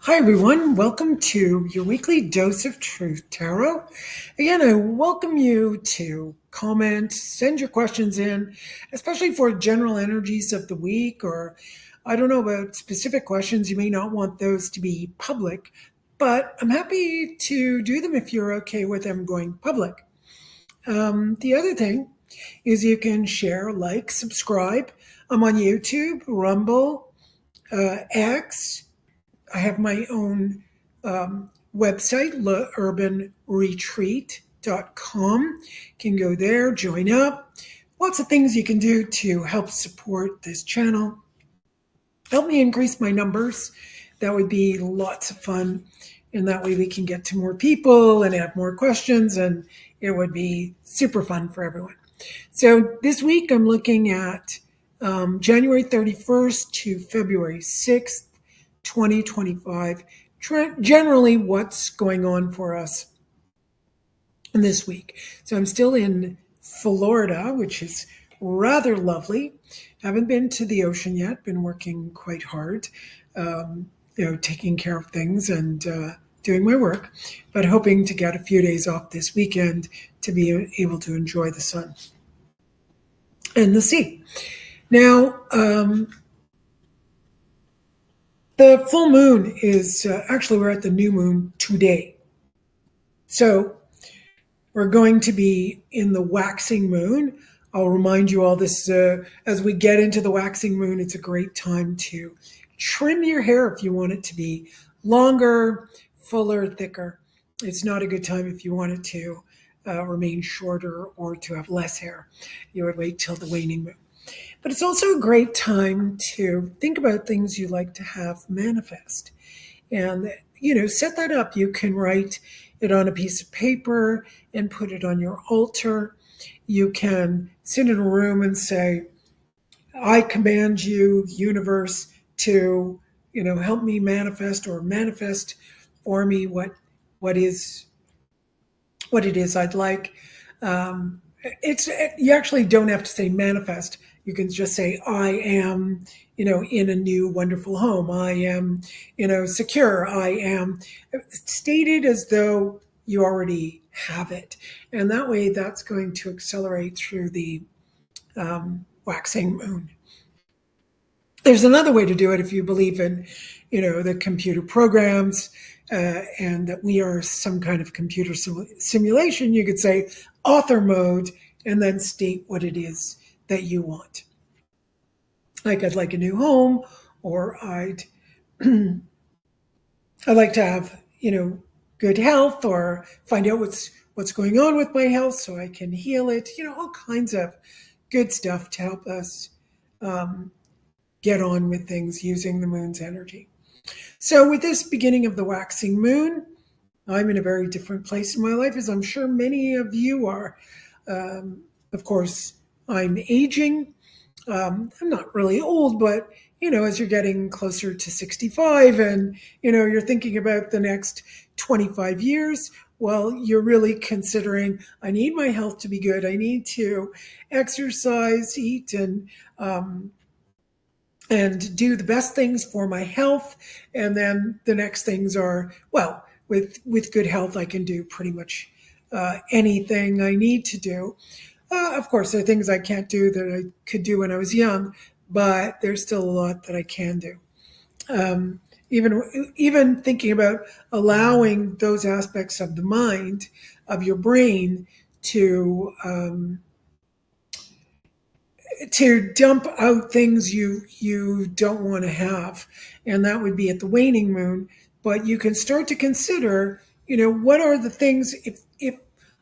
Hi, everyone. Welcome to your weekly dose of truth tarot. Again, I welcome you to comment, send your questions in, especially for general energies of the week, or I don't know about specific questions. You may not want those to be public, but I'm happy to do them if you're okay with them going public. The other thing is you can share, like, subscribe. I'm on YouTube, Rumble, X. I have my own website, leurbanretreat.com. You can go there, join up. Lots of things you can do to help support this channel. Help me increase my numbers. That would be lots of fun. And that way we can get to more people and have more questions, and it would be super fun for everyone. So this week I'm looking at January 31st to February 6th. 2025, generally what's going on for us this week. So I'm still in Florida, which is rather lovely. Haven't been to the ocean yet, been working quite hard, taking care of things and doing my work, but hoping to get a few days off this weekend to be able to enjoy the sun and the sea. Now, the full moon is actually, we're at the new moon today. So we're going to be in the waxing moon. I'll remind you all this as we get into the waxing moon. It's a great time to trim your hair if you want it to be longer, fuller, thicker. It's not a good time if you want it to remain shorter or to have less hair. You would wait till the waning moon. But it's also a great time to think about things you like to have manifest. And, set that up. You can write it on a piece of paper and put it on your altar. You can sit in a room and say, I command you, universe, to, help me manifest or manifest for me what it is I'd like. You actually don't have to say manifest. You can just say, I am, in a new wonderful home. I am, secure. I am. Stated as though you already have it. And that way that's going to accelerate through the waxing moon. There's another way to do it if you believe in, the computer programs and that we are some kind of computer simulation. You could say author mode and then state what it is that you want. Like I'd like a new home, or I'd like to have, good health, or find out what's going on with my health so I can heal it. All kinds of good stuff to help us get on with things using the moon's energy. So with this beginning of the waxing moon, I'm in a very different place in my life, as I'm sure many of you are. Of course, I'm aging. I'm not really old, but, as you're getting closer to 65 and, you're thinking about the next 25 years, well, you're really considering, I need my health to be good. I need to exercise, eat, and do the best things for my health. And then the next things are, well, with good health, I can do pretty much anything I need to do. Of course, there are things I can't do that I could do when I was young, but there's still a lot that I can do. Even thinking about allowing those aspects of the mind, of your brain, to dump out things you don't want to have, and that would be at the waning moon. But you can start to consider, what are the things, if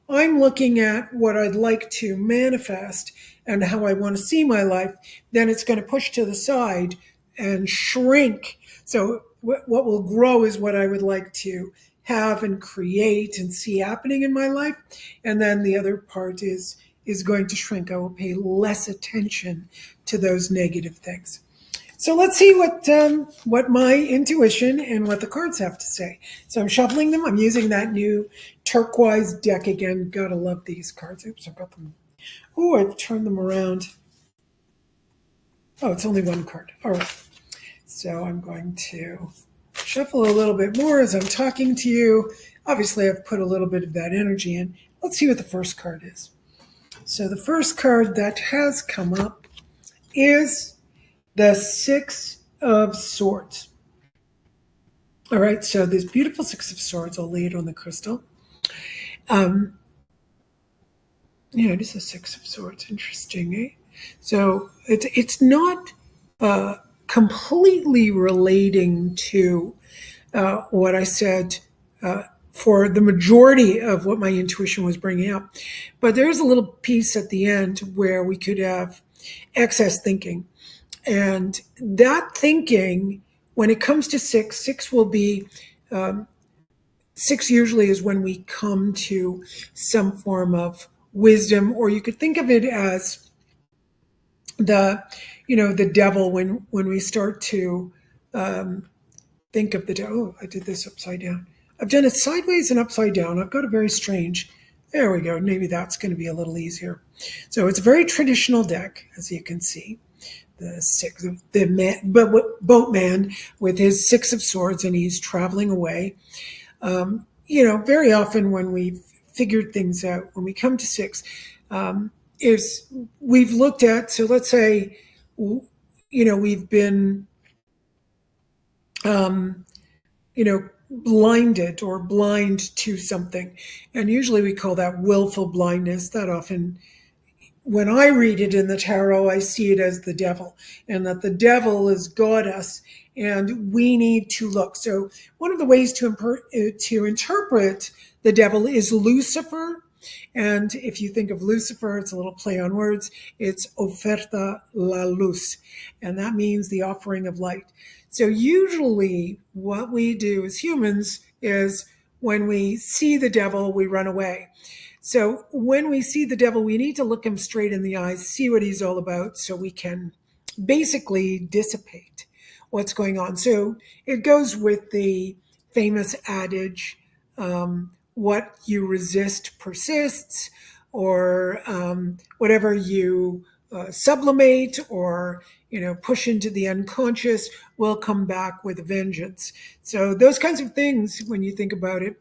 I'm looking at what I'd like to manifest and how I want to see my life, then it's going to push to the side and shrink. So what will grow is what I would like to have and create and see happening in my life, and then the other part is going to shrink. I will pay less attention to those negative things. So let's see what my intuition and what the cards have to say. So I'm shuffling them. I'm using that new turquoise deck again. Gotta love these cards. Oops, I've got them. Oh, I've turned them around. Oh, it's only one card. All right. So I'm going to shuffle a little bit more as I'm talking to you. Obviously, I've put a little bit of that energy in. Let's see what the first card is. So the first card that has come up is the Six of Swords. All right, so this beautiful Six of Swords, I'll lay it on the crystal. Um, yeah, it is a Six of Swords. Interesting, eh? So it's not completely relating to what I said for the majority of what my intuition was bringing up. But there's a little piece at the end where we could have excess thinking. And that thinking, when it comes to six will be, six usually is when we come to some form of wisdom, or you could think of it as the, the devil when we start to think of the devil. Oh, I did this upside down. I've done it sideways and upside down. I've got a very strange. There we go. Maybe that's going to be a little easier. So it's a very traditional deck, as you can see. The six of the man, but boatman with his Six of Swords, and he's traveling away. Very often when we've figured things out, when we come to six, is we've looked at. So let's say, we've been blinded or blind to something. And usually we call that willful blindness. That often, when I read it in the tarot, I see it as the devil, and that the devil has got us and we need to look. So one of the ways to interpret the devil is Lucifer. And if you think of Lucifer, it's a little play on words. It's oferta la luz, and that means the offering of light. So usually what we do as humans is when we see the devil, we run away. So when we see the devil, we need to look him straight in the eyes, see what he's all about, so we can basically dissipate what's going on. So it goes with the famous adage, what you resist persists, or whatever you sublimate or push into the unconscious will come back with a vengeance. So those kinds of things, when you think about it,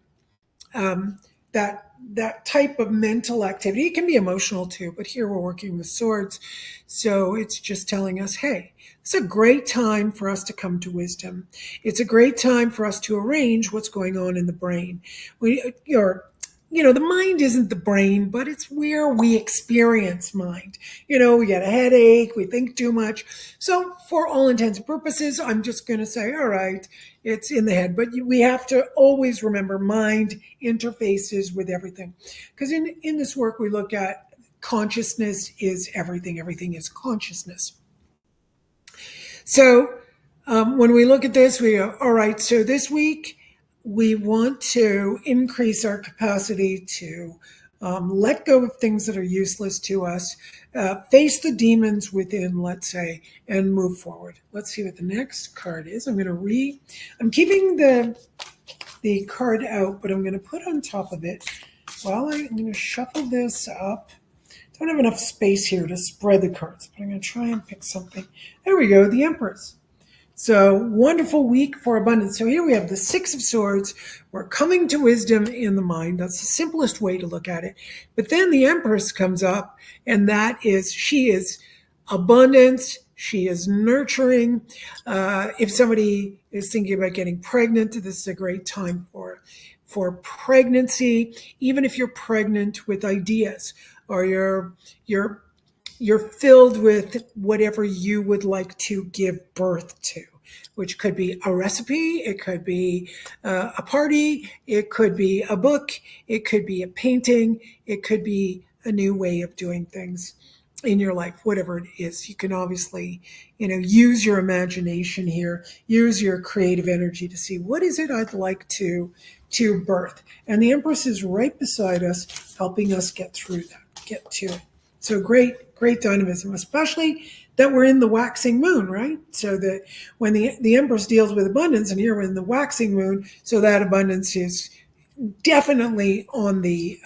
that type of mental activity, it can be emotional too, but here we're working with swords. So it's just telling us, hey, it's a great time for us to come to wisdom. It's a great time for us to arrange what's going on in the brain. The mind isn't the brain, but it's where we experience mind. We get a headache, we think too much. So for all intents and purposes, I'm just going to say, all right, it's in the head. But we have to always remember mind interfaces with everything. Because in this work, we look at consciousness is everything. Everything is consciousness. So when we look at this, we go, all right, so this week, we want to increase our capacity to let go of things that are useless to us, face the demons within, let's say, and move forward. Let's see what the next card is. I'm keeping the card out, but I'm going to put on top of it. I'm going to shuffle this up. Don't have enough space here to spread the cards, but I'm going to try and pick something. There we go, the Empress. So wonderful week for abundance. So here we have the Six of Swords. We're coming to wisdom in the mind. That's the simplest way to look at it. But then the Empress comes up, and she is abundance. She is nurturing. If somebody is thinking about getting pregnant, this is a great time for pregnancy. Even if you're pregnant with ideas, or you're filled with whatever you would like to give birth to, which could be a recipe, it could be a party, it could be a book, it could be a painting, it could be a new way of doing things. in your life, whatever it is. You can obviously, use your imagination here, use your creative energy to see what is it I'd like to birth. And the Empress is right beside us, helping us get through that, get to it. So great dynamism, especially that we're in the waxing moon, right? So that when the Empress deals with abundance, and here we're in the waxing moon, so that abundance is definitely on the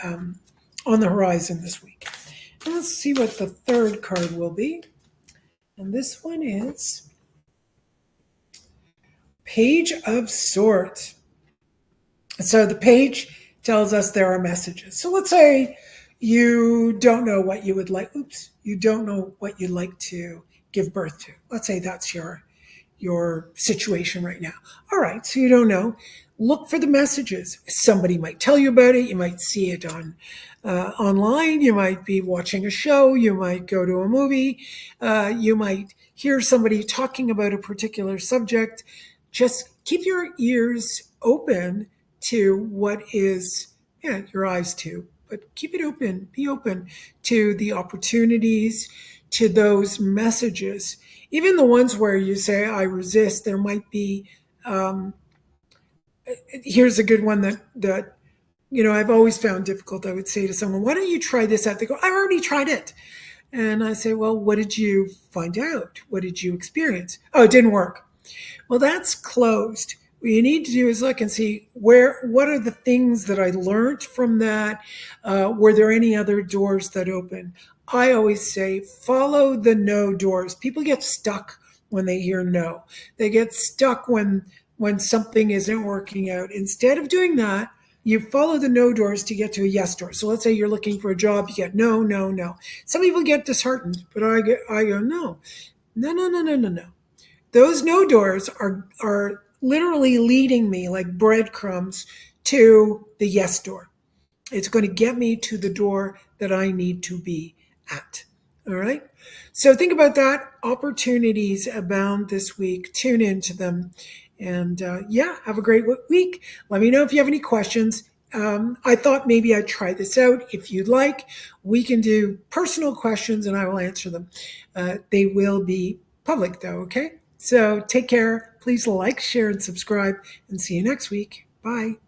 horizon this week. And let's see what the third card will be. And this one is Page of Swords. So the page tells us there are messages. So let's say you don't know what you would like. You don't know what you'd like to give birth to. Let's say that's your situation right now. All right, so you don't know. Look for the messages. Somebody might tell you about it. You might see it on online. You might be watching a show. You might go to a movie. You might hear somebody talking about a particular subject. Just keep your ears open to what is, your eyes too, but keep it open. Be open to the opportunities, to those messages. Even the ones where you say, I resist, there might be, here's a good one that I've always found difficult. I would say to someone, why don't you try this out? They go, I already tried it. And I say, well, what did you find out? What did you experience? Oh, it didn't work. Well, that's closed. What you need to do is look and see what are the things that I learned from that? Were there any other doors that open? I always say, follow the no doors. People get stuck when they hear no. They get stuck when something isn't working out. Instead of doing that, you follow the no doors to get to a yes door. So let's say you're looking for a job, you get no, no, no. Some people get disheartened, but I go, no, no, no, no, no, no, no. Those no doors are literally leading me like breadcrumbs to the yes door. It's going to get me to the door that I need to be at. All right. So think about that. Opportunities abound this week. Tune into them. And have a great week. Let me know if you have any questions. I thought maybe I'd try this out. If you'd like, we can do personal questions and I will answer them. They will be public though, okay? So take care. Please like, share, and subscribe, and see you next week. Bye.